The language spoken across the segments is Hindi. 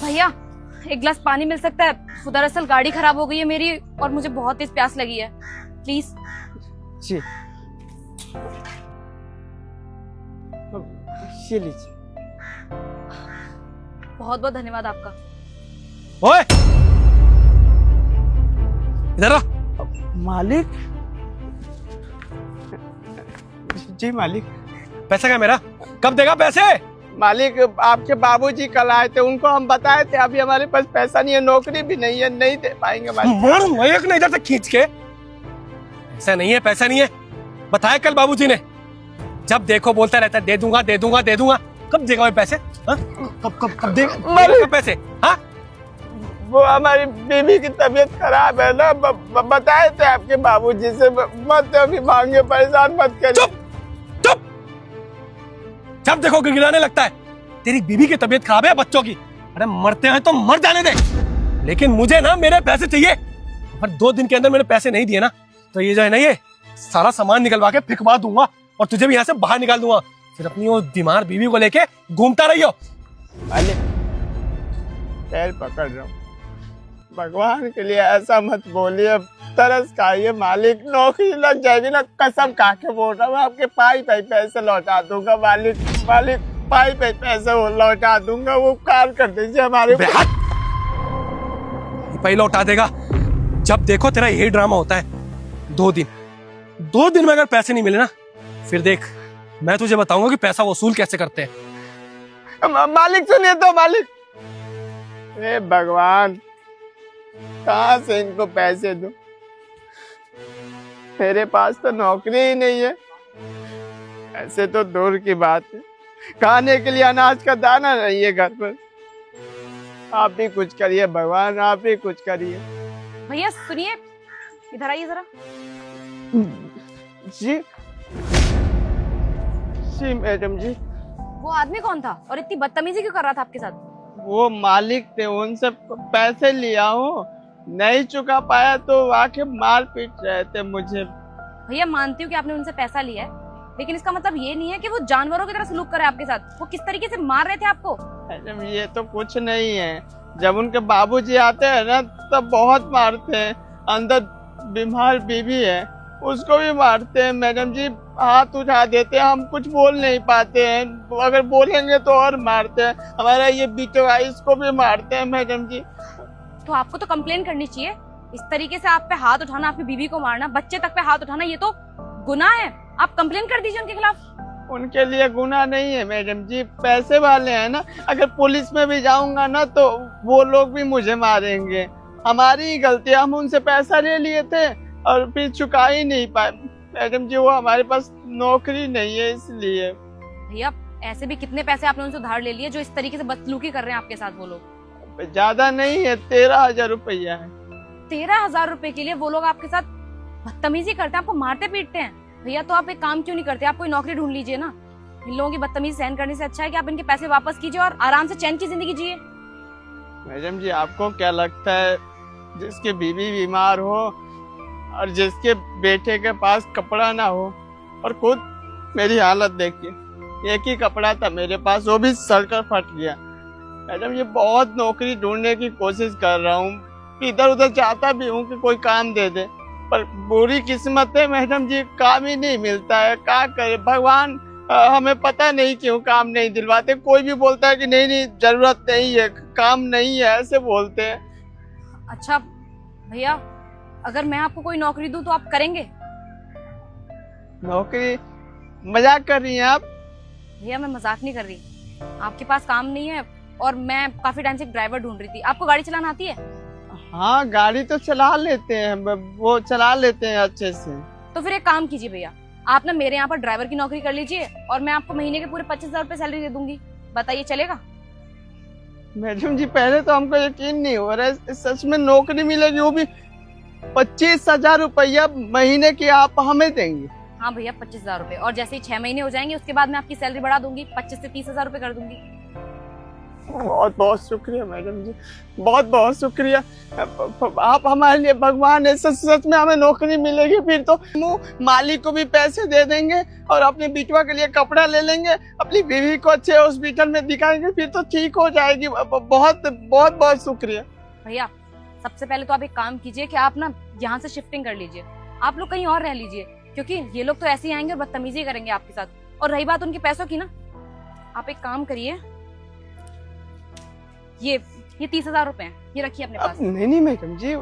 भैया एक गिलास पानी मिल सकता है? वो दरअसल गाड़ी खराब हो गई है मेरी और मुझे बहुत तेज प्यास लगी है, प्लीज। जी ये लीजिए। बहुत बहुत धन्यवाद आपका। ओए इधर आ। मालिक। जी मालिक। पैसा क्या मेरा? कब देगा पैसे? मालिक आपके बाबूजी कल आए थे, उनको हम बताए थे अभी हमारे पास पैसा नहीं है, नौकरी भी नहीं है, नहीं दे पाएंगे मालिक। मारूंगा एक ना इधर से खींच के। ऐसा नहीं है, पैसा नहीं है, बताया कल बाबूजी ने। जब देखो बोलता रहता है दे दूंगा दे दूंगा दे दूंगा। कब देगा मैं पैसे? हाँ? कब देगा पैसे? हाँ? वो हमारी बीवी की तबीयत खराब है ना, बताए थे आपके बाबूजी से, मत अभी मांगे, परेशान मत करिए। चुप चुप। जब देखो गिड़गिड़ाने लगता है। तेरी बीवी की तबीयत खराब है, बच्चों की, अरे मरते हैं तो मर जाने दे, लेकिन मुझे ना मेरे पैसे चाहिए। अगर 2 दिन के अंदर मैंने पैसे नहीं दिए ना तो ये जो है ना, ये सारा सामान निकलवा के फेंकवा दूंगा और तुझे भी यहाँ से बाहर निकाल दूंगा। फिर अपनी वो बीमार बीवी को लेके घूमता रहियो। पैर पकड़ रहा हूँ, भगवान के लिए ऐसा मत बोलिए, तरस खाइए मालिक, नौकरी लग जाएगी ना, कसम खा के बोल रहा हूँ, आपके पाई पैसे लौटा दूंगा मालिक। मालिक पाई पैसे लौटा दूंगा, वो कार कर दीजिए हमारे। पहले लौटा देगा। जब देखो तेरा यही ड्रामा होता है। 2 दिन में अगर पैसे नहीं मिले ना, फिर देख मैं तुझे बताऊंगा कि पैसा वसूल कैसे करते हैं। मालिक सुनिए तो मालिक। हे भगवान, कहाँ से इनको पैसे दूं? मेरे पास तो नौकरी ही नहीं है, ऐसे तो दूर की बात है, खाने के लिए अनाज का दाना नहीं है घर पर। आप भी कुछ करिए भगवान, आप भी कुछ करिए। भैया सुनिए, इधर आइए जरा। जी जी मैडम जी। वो आदमी कौन था और इतनी बदतमीजी क्यों कर रहा था आपके साथ? वो मालिक थे, उनसे पैसे लिया हूँ, नहीं चुका पाया तो आके मार पीट रहे थे मुझे। भैया मानती हूँ कि आपने उनसे पैसा लिया है, लेकिन इसका मतलब ये नहीं है कि वो जानवरों की तरह सलूक कर रहे हैं आपके साथ। वो किस तरीके से मार रहे थे आपको? मैडम ये तो कुछ नहीं है, जब उनके बाबूजी आते हैं ना तब बहुत मारते हैं, अंदर बीमार बीवी है उसको भी मारते हैं मैडम जी, हाथ उठा देते हैं, हम कुछ बोल नहीं पाते हैं, अगर बोलेंगे तो और मारते हैं। हमारा ये बीटो है, इसको भी मारते हैं मैडम जी। तो आपको तो कंप्लेन करनी चाहिए। इस तरीके से आप पे हाथ उठाना, आपकी बीवी को मारना, बच्चे तक पे हाथ उठाना, ये तो गुनाह है। आप कंप्लेन कर दीजिए उनके खिलाफ। उनके लिए गुनाह नहीं है मैडम जी, पैसे वाले हैं ना, अगर पुलिस में भी जाऊंगा ना तो वो लोग भी मुझे मारेंगे। हमारी ही गलती है, हम उनसे पैसा ले लिए थे और फिर चुका ही नहीं पाए मैडम जी, वो हमारे पास नौकरी नहीं है इसलिए। भैया ऐसे भी कितने पैसे आपने उनसे उधार ले लिए जो इस तरीके से बदसलूकी कर रहे हैं आपके साथ वो लोग? ज्यादा नहीं है, 13,000 रुपया है। 13,000 रुपए के लिए वो लोग आपके साथ बदतमीजी करते हैं, आपको मारते पीटते हैं? भैया तो आप एक काम क्यों नहीं करते, आप कोई नौकरी ढूंढ लीजिए ना। इन लोगों की बदतमीजी सहन करने से अच्छा है कि आप इनके पैसे वापस कीजिए और आराम से चैन की जिंदगी जिए। मैडम जी आपको क्या लगता है, जिसकी बीवी बीमार हो और जिसके बेटे के पास कपड़ा ना हो, और खुद मेरी हालत देखिए, एक ही कपड़ा था मेरे पास, वो भी सड़कर फट गया। मैडम ये बहुत नौकरी ढूंढने की कोशिश कर रहा हूँ, इधर उधर चाहता भी हूँ कि कोई काम दे दे, पर बुरी किस्मत है मैडम जी, काम ही नहीं मिलता है। क्या करे भगवान, हमें पता नहीं क्यों काम नहीं दिलवाते। कोई भी बोलता है कि नहीं नहीं जरूरत नहीं है, काम नहीं है, ऐसे बोलते हैं। अच्छा भैया, अगर मैं आपको कोई नौकरी दूं तो आप करेंगे? नौकरी? मजाक कर रही हैं आप? भैया मैं मजाक नहीं कर रही, आपके पास काम नहीं है और मैं काफी टाइम से एक ड्राइवर ढूंढ रही थी। आपको गाड़ी चलाना आती है? हाँ गाड़ी तो चला लेते हैं, वो चला लेते हैं अच्छे से। तो फिर एक काम कीजिए भैया, आप ना मेरे यहाँ पर ड्राइवर की नौकरी कर लीजिए और मैं आपको महीने के पूरे 25,000 रुपए सैलरी दे दूंगी। बताइए चलेगा? मैडम जी पहले तो हमको यकीन नहीं हो रहा है, सच में नौकरी मिलेगी, वो भी 25,000 रुपया महीने की आप हमें देंगे? हाँ भैया 25,000 रुपए, और जैसे ही 6 महीने हो जाएंगे उसके बाद मैं आपकी सैलरी बढ़ा दूंगी, 25 से 30,000 रुपए कर दूंगी। बहुत बहुत शुक्रिया मैडम जी, बहुत बहुत शुक्रिया। आप हमारे लिए भगवान है। सच सच में हमें नौकरी मिलेगी फिर तो हम मालिक को भी पैसे दे देंगे और अपने बिटवा के लिए कपड़ा ले लेंगे, अपनी बीवी को अच्छे हॉस्पिटल में दिखाएंगे, फिर तो ठीक हो जाएगी। बहुत बहुत बहुत शुक्रिया। भैया सबसे पहले तो आप एक काम कीजिए कि आप ना यहाँ से शिफ्टिंग कर लीजिए, आप लोग कहीं और रह लीजिए, क्योंकि ये लोग तो ऐसे ही आएंगे और बदतमीजी करेंगे आपके साथ। और रही बात उनके पैसों की ना, आप एक काम करिए, ये 30,000 रुपए हैं, ये रखिए अपने पास। नहीं मैडम जी,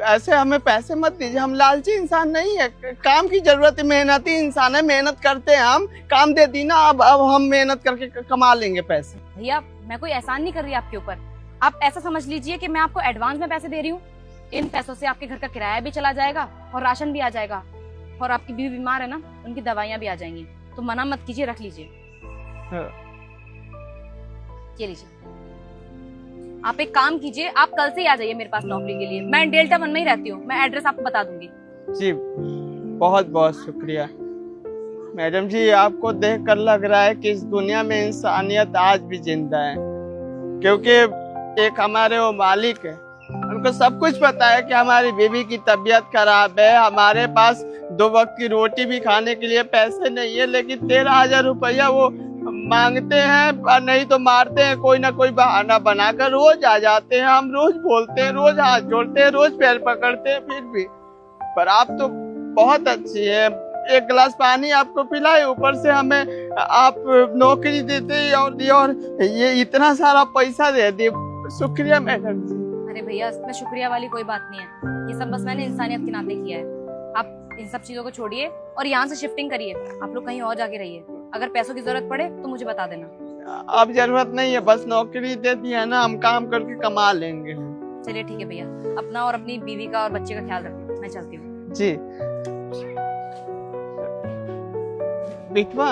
ऐसे हमें पैसे मत दीजिए, हम लालची इंसान नहीं है। काम की जरूरत है, मेहनती इंसान है, मेहनत करते हैं हम। काम दे दी ना, अब हम मेहनत करके कमा लेंगे पैसे। भैया मैं कोई एहसान नहीं कर रही आपके ऊपर, आप ऐसा समझ लीजिए कि मैं आपको एडवांस में पैसे दे रही हूँ। इन पैसों से आपके घर का किराया भी चला जाएगा और राशन भी आ जाएगा, और आपकी बीवी बीमार है ना, उनकी दवाइयाँ भी आ जाएंगी। तो मना मत कीजिए, रख लीजिए। हाँ। ये लीजिए। आप एक काम कीजिए, आप कल से ही आ जाइए मेरे पास नौकरी के लिए। मैं डेल्टा 1 में ही रहती हूँ, मैं एड्रेस आपको बता दूंगी। जी बहुत बहुत शुक्रिया मैडम जी। आपको देखकर लग रहा है कि इस दुनिया में इंसानियत आज भी जिंदा है, क्योंकि एक हमारे वो मालिक है, उनको सब कुछ पता है कि हमारी बीवी की तबीयत खराब है, हमारे पास 2 वक्त की रोटी भी खाने के लिए पैसे नहीं है, लेकिन 13,000 रुपया वो मांगते हैं, और नहीं तो मारते हैं, कोई ना कोई बहाना बनाकर रोज आ जाते हैं। हम रोज बोलते हैं, रोज हाथ जोड़ते हैं, रोज पैर पकड़ते हैं, फिर भी। पर आप तो बहुत अच्छी है, एक गिलास पानी आपको पिलाए, ऊपर से हमें आप नौकरी देते और ये इतना सारा पैसा दे दिए। शुक्रिया मैडम जी। अरे भैया इसमें शुक्रिया वाली कोई बात नहीं है, ये सब बस मैंने इंसानियत के नाते किया है। आप इन सब चीजों को छोड़िए और यहाँ से शिफ्टिंग करिए, आप लोग कहीं और जाके रहिए। अगर पैसों की जरूरत पड़े तो मुझे बता देना। अब जरूरत नहीं है, बस नौकरी दे दी है ना, हम काम करके कमा लेंगे। चलिए ठीक है भैया, अपना और अपनी बीवी का और बच्चे का ख्याल रखना, मैं चलती हूँ। जी बिटवा,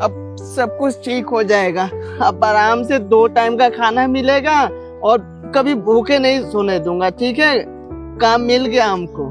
अब सब कुछ ठीक हो जाएगा। अब आराम से 2 टाइम का खाना मिलेगा और कभी भूखे नहीं सोने दूंगा, ठीक है? काम मिल गया हमको।